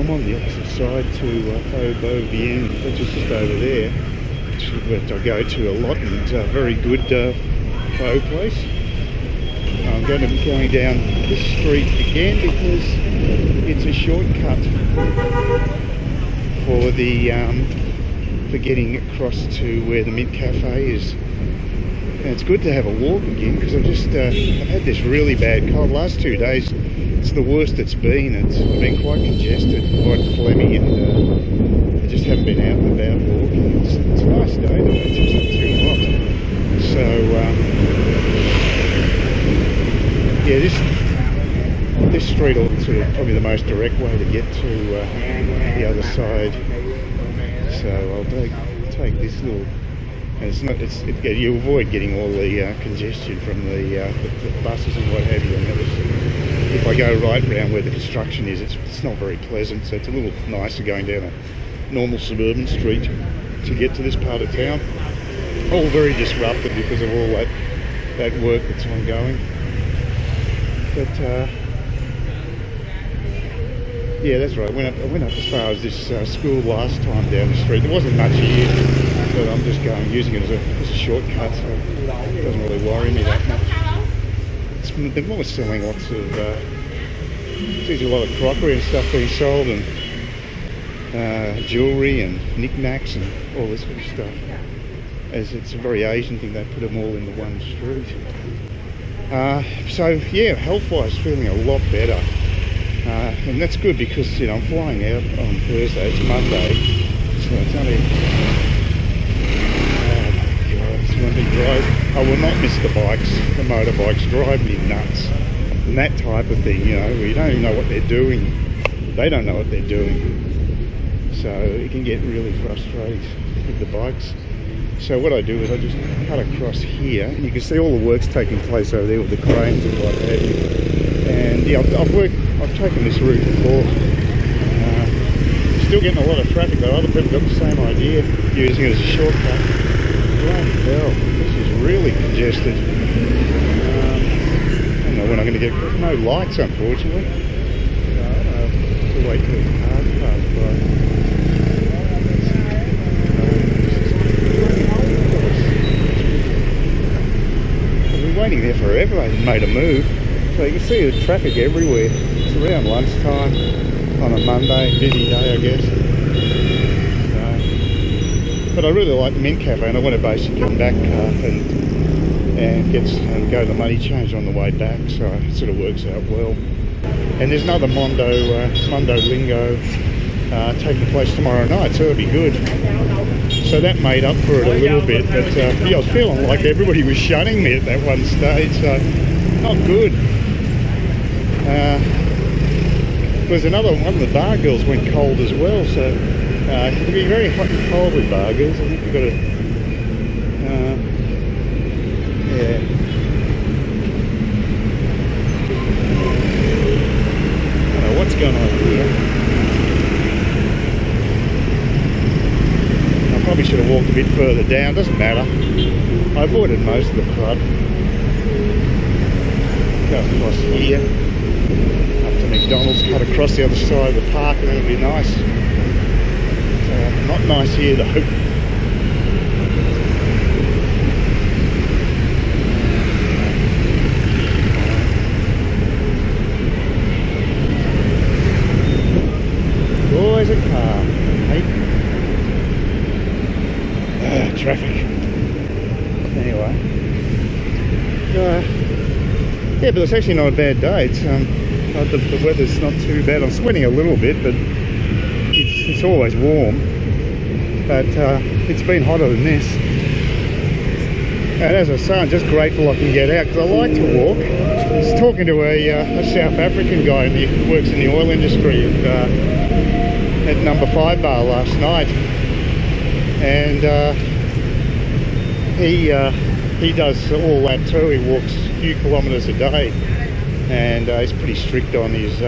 I'm on the opposite side to Pho Bien, which is just over there, which I go to a lot, and it's a very good pho place. I'm going to be going down this street again because it's a shortcut for the for getting across to where the Mint Cafe is. And it's good to have a walk again because I've had this really bad cold. Last 2 days, it's the worst it's been. I've been quite congested, quite phlegmy, and I just haven't been out and about walking. It's a nice day though, it's just not too hot. So, yeah, this street is sort of probably the most direct way to get to the other side. So I'll take this little. You avoid getting all the congestion from the buses and what have you. And if I go right round where the construction is, it's not very pleasant. So it's a little nicer going down a normal suburban street to get to this part of town. All very disrupted because of all that work that's ongoing. But yeah, that's right. I went up as far as this school last time down the street. There wasn't much here, but I'm just using it as a shortcut, so it doesn't really worry me that much. They're more selling lots of, there's a lot of crockery and stuff being sold, and jewellery and knickknacks and all this sort of stuff. As it's a very Asian thing, they put them all into one street. So yeah, health-wise, feeling a lot better. And that's good because, you know, I'm flying out on Thursday, it's Monday, so it's only, oh my God, it's one big drive. I will not miss the motorbikes drive me nuts, and that type of thing, you know, where you don't even know what they're doing, they don't know what they're doing, so it can get really frustrating with the bikes. So what I do is I just cut across here, and you can see all the work's taking place over there with the cranes and what have you. And yeah, I've taken this route before. Still getting a lot of traffic though. Other people got the same idea, using it as a shortcut. Bloody hell, this is really congested. I don't know when I'm going to get no lights, unfortunately. So I don't know, to wait till the cars pass by. I've been waiting there forever. They haven't made a move. So you can see the traffic everywhere. It's around lunchtime on a Monday, busy day I guess. But I really like the Mint Cafe, and I want to basically come back and go to the money change on the way back, so it sort of works out well. And there's another Mondo Lingo taking place tomorrow night, so it'll be good. So that made up for it a little bit, but yeah, I was feeling like everybody was shunning me at that one stage, so not good. There's another one, the bar girls went cold as well, so it can be very hot and cold with bar girls. I think we've got to, yeah. I don't know what's going on here. I probably should have walked a bit further down, doesn't matter. I avoided most of the club. Go across here. McDonald's, cut across the other side of the park, and that'll be nice. Not nice here though. Always a car, hey? Traffic. Anyway. Yeah, but it's actually not a bad day. It's the weather's not too bad. I'm sweating a little bit, but it's always warm. But it's been hotter than this. And as I say, I'm just grateful I can get out because I like to walk. I was talking to a South African guy who works in the oil industry at number 5 bar last night, and he does all that too. He walks a few kilometres a day. And he's pretty strict on his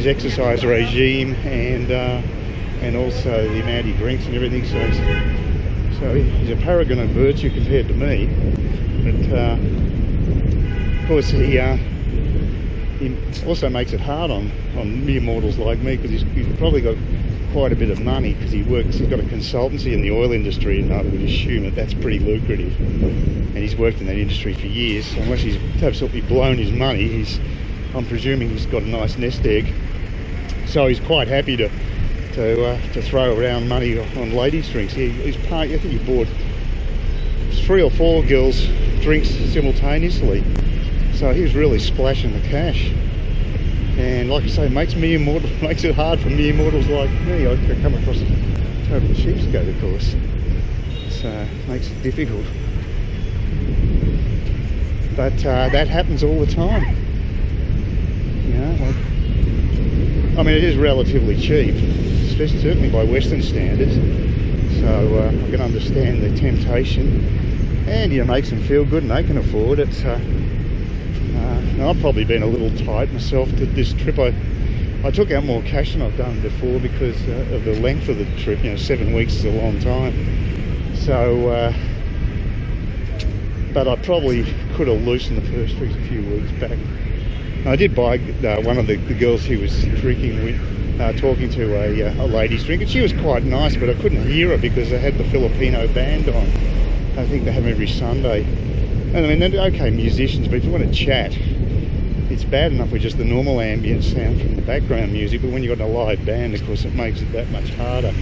exercise regime and also the amount he drinks and everything. So he's a paragon of virtue compared to me. But of course he it also makes it hard on mere mortals like me, because he's probably got quite a bit of money, because he's got a consultancy in the oil industry, and I would assume that that's pretty lucrative, and he's worked in that industry for years. So unless he's absolutely blown his money, I'm presuming he's got a nice nest egg, so he's quite happy to throw around money on ladies' drinks. I think he bought 3 or 4 girls' drinks simultaneously, so he was really splashing the cash. And like I say, makes it hard for mere mortals like me. I come across a total cheapskate, of course, so it makes it difficult. But that happens all the time. You know, I mean, it is relatively cheap, certainly by Western standards. So I can understand the temptation, and it makes them feel good, and they can afford it. Now, I've probably been a little tight myself to this trip. I took out more cash than I've done before because of the length of the trip. 7 weeks is a long time. So, but I probably could have loosened the purse strings a few weeks back. I did buy one of the girls who was drinking with, talking to a ladies' drink, and she was quite nice, but I couldn't hear her because they had the Filipino band on. I think they have them every Sunday. And I mean, they're okay musicians, but if you want to chat, it's bad enough with just the normal ambient sound from the background music, but when you've got a live band, of course, it makes it that much harder.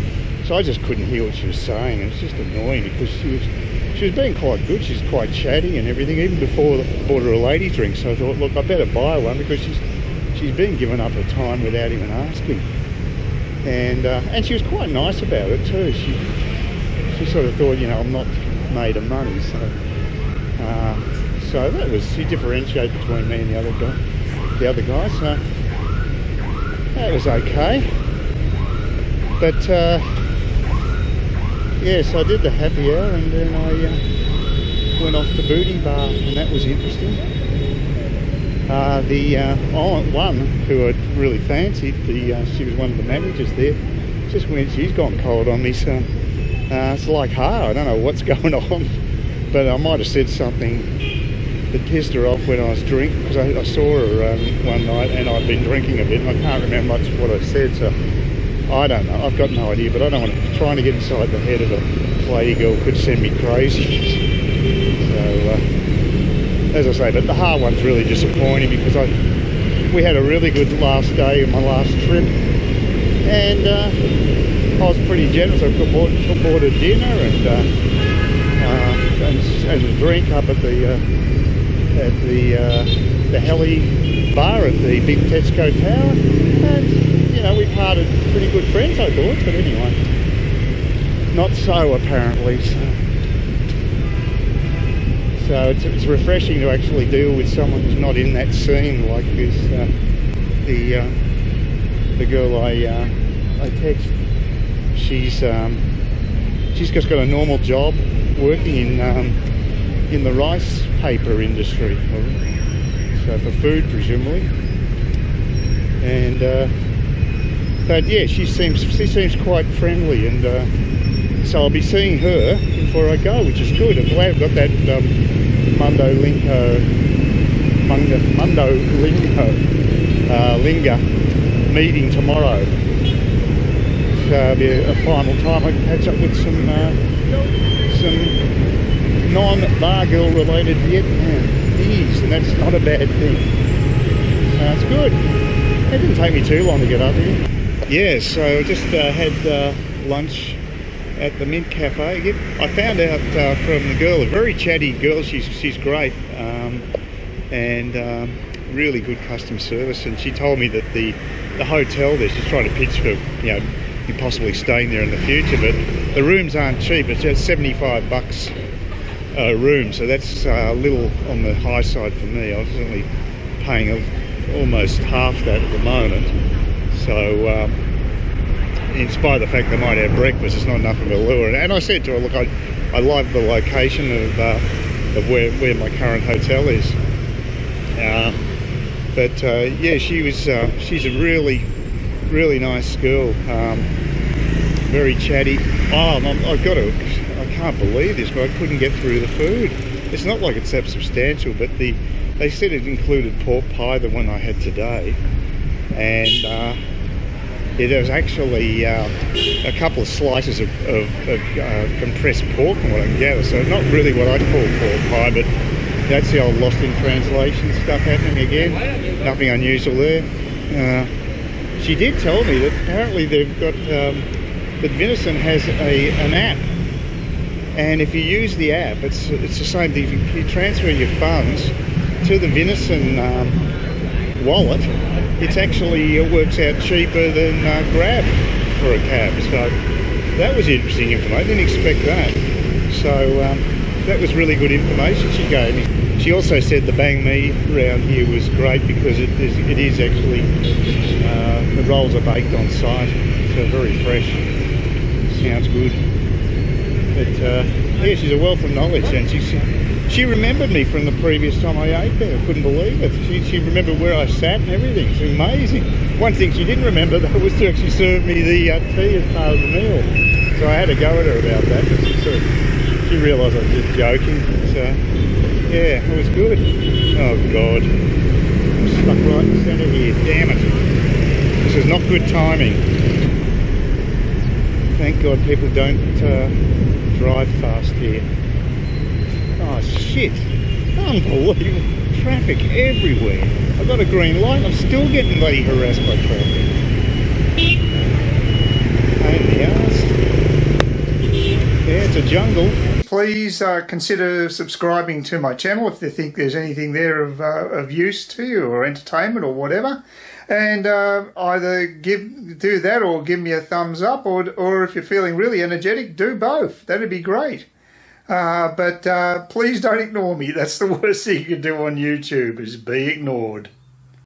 So I just couldn't hear what she was saying, and it's just annoying because she was being quite good. She's quite chatty and everything, even before I bought her a lady drink. So I thought, look, I better buy one, because she's been given up her time without even asking. And she was quite nice about it too. She sort of thought, I'm not made of money, so that was, she differentiated between me and the other guy, so that was okay. But yeah, so I did the happy hour, and then I went off to booty bar, and that was interesting. The one who I really fancied, she was one of the managers there, just when she's gone cold on me, so it's like her. I don't know what's going on, but I might have said something that pissed her off when I was drinking, because I saw her one night, and I'd been drinking a bit, and I can't remember much of what I said, so I don't know. I've got no idea, but I don't want to, trying to get inside the head of a lady girl could send me crazy. So, as I say, but the hard one's really disappointing, because we had a really good last day of my last trip, and I was pretty generous. I bought a dinner and a drink up at the heli bar at the big Tesco tower, and we parted pretty good friends, I thought. But anyway, not so apparently. So it's refreshing to actually deal with someone who's not in that scene like this. The girl I text, she's just got a normal job working in the rice paper industry, so for food presumably. And but yeah, she seems quite friendly, and so I'll be seeing her before I go, which is good. I'm glad I've got that Mundo Linga meeting tomorrow. So it'll be a final time I can catch up with some non-bar girl related Vietnamese, and that's not a bad thing. It's good. It didn't take me too long to get up here. Yeah, so I just had lunch at the Mint Cafe again. I found out from the girl, a very chatty girl, she's great, and really good customer service, and she told me that the hotel there, she's trying to pitch for, possibly staying there in the future, but the rooms aren't cheap. It's just $75 a room, so that's a little on the high side for me. I was only paying almost half that at the moment, so in spite of the fact they might have breakfast, it's not enough of a lure. And I said to her, look, I like the location of where my current hotel is, but yeah, she's a really nice girl, very chatty. I can't believe this, but I couldn't get through the food. It's not like it's that substantial, but the They said it included pork pie, the one I had today, and yeah, there was actually a couple of slices of compressed pork from what I can gather, so not really what I'd call pork pie, but that's the old lost in translation stuff happening again. Nothing unusual there. She did tell me that apparently they've got, that Venison has an app, and if you use the app, it's the same thing. If you transfer your funds to the Venison wallet, it works out cheaper than Grab for a cab. So that was interesting information. I didn't expect that. So that was really good information she gave me. She also said the bang me around here was great because it is actually the rolls are baked on site, so very fresh. Sounds good. But yeah, she's a wealth of knowledge, and she remembered me from the previous time I ate there. I couldn't believe it. She remembered where I sat and everything. It's amazing. One thing she didn't remember though was to actually serve me the tea as part of the meal. So I had to go at her about that, but she realised I was just joking. So yeah, it was good. Oh God, I'm stuck right in the centre here. Damn it! This is not good timing. Thank God people don't drive fast here. Oh shit, unbelievable, traffic everywhere. I've got a green light, I'm still getting bloody harassed by traffic. Pain in the arse. Yeah, it's a jungle. Please consider subscribing to my channel if you think there's anything there of use to you, or entertainment or whatever. And either do that or give me a thumbs up, or if you're feeling really energetic, do both. That'd be great. But please don't ignore me. That's the worst thing you can do on YouTube, is be ignored.